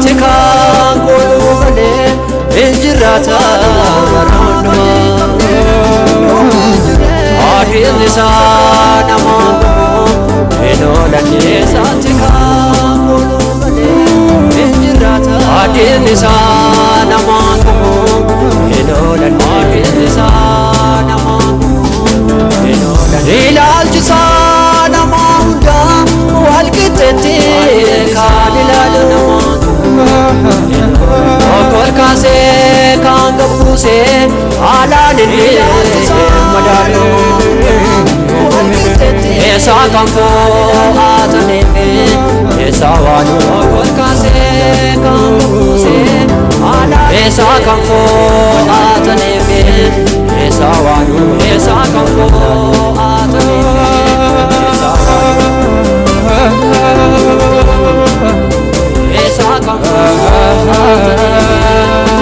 isaatti kan kooluu malee hin jiraata bara hundumaa. Adeemsi isaa nama hin oolanne isaatti kan kooluu malee hin jiraata. Adeemsi isaa nama hin oolanne adeemsi isaa nama hin oolanne. Ilaalchi isaa nama hundaa wal qixxeetti kan ilaalu nama okol kaasee kan gabbuusee haalaan illee madaalu. Eessa kan fo'ataneefi eessa waan okol kaasee kan gabbuusee haalaan. Eessa kan fo'ataneefi eessa waan eessa kan fo'ataneefi eessa waan. Eessa kan fo'ataneefi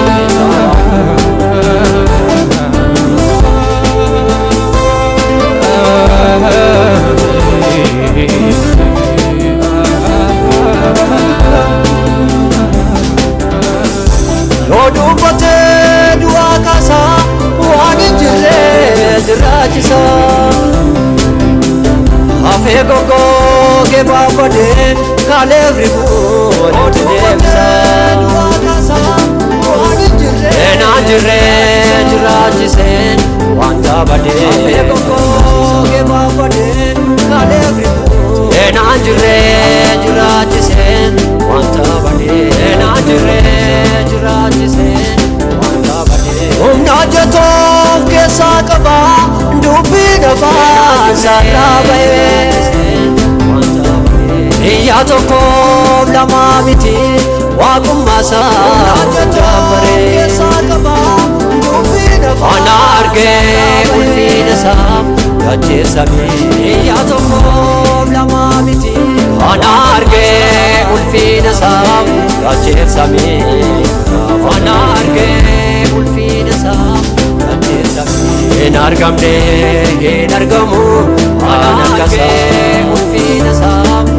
eessa waan. Yoo dubbatee du'aa kaasaa waan hin jirre jiraachisa. Hafee goggogee baafadee kaaleef rifuu walitti deebisa. Eenaan jirree jiraachiseen wanta badee. Hafee goggogee baafadee kaaleef rifuu. Eenaan jirree jiraachiseen wanta badee. Eenaan jirree jiraachiseen wanta badee. Humna jetoof keessaa qaba dubbii nafaan sarara bahee. Iyyaa tokkoof lama miti waaqummaa isaa jabbaree. Ana argee ulfina isaaf gaggeessamee. Iyyaa tokkoof lama miti ana argee ulfina isaaf gaggeessamee. Ana argee ulfina isaaf gaggeessamee. Hin argamne hin argamu ana argee ulfina isaaf.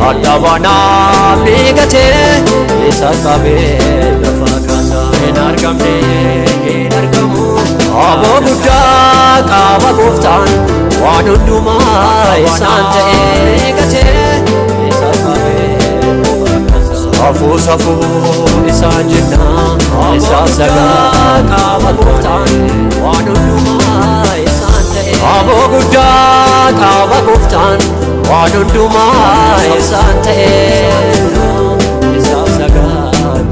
Adda baanaa biigatee isa qabee lafa kaasa. Hin argamne hin argamu aboo guddaa qaba gooftaan waan hundumaa isaan ta'ee. Biigatee isa qabee lafa kaasa. Safuu safuu isaan jennaa isaaf sagaa qaba gooftaan waan hundumaa isaan ta'ee. Aboo guddaa qaba gooftaan waan hundumaa isaan ta'ee. Isaaf sagaa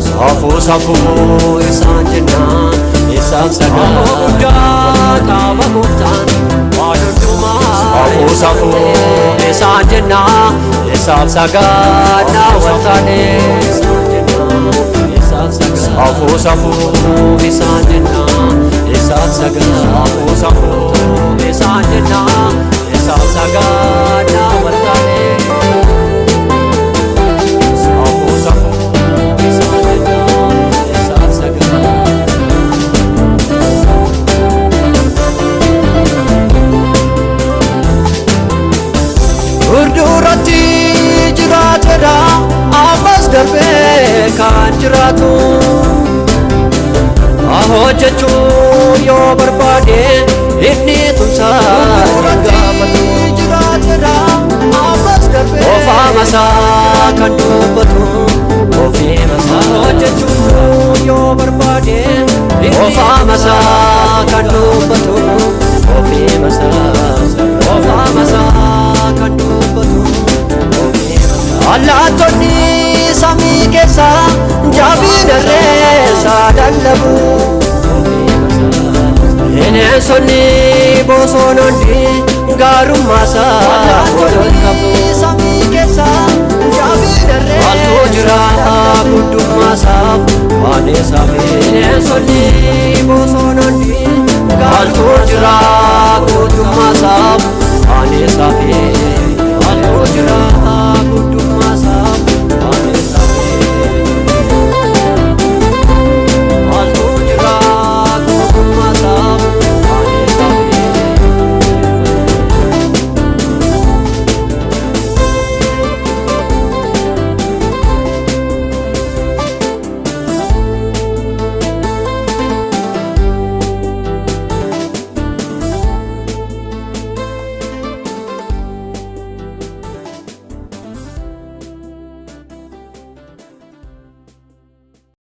safuu safuu isaan jennaa isaaf sagaa. Aboo guddaa qaba gooftaan waan hundumaa. Safuu safuu isaan jennaa isaaf sagaa na waltaanee. Safuu safuu isaan jennaa isaaf sagaa. Safuu safuu isaan jennaa isaaf sagaa na waltaanee. Safuu safuu isaan jennaa isaaf sagaa. Durduratti jiraateera ammas darbee kan jiraatu. Hojjechuu yoo barbaade inni tumsaa hin gaafatu. Ofaa masaa kan dubbatu ofii masaa. Hojjechuu yoo barbaade ofaa masaa kan dubbatu ofii masaa. Ofaa masaa kan dubbatu ofii masaa. Allaattonni samii keessa jabinarree saadallabu. Bineensonni bosononni gaarummaa isaa wal qabu. Maaltu jira guddummaa isaaf waan isaaf. Bineensonni bosononni maaltu jira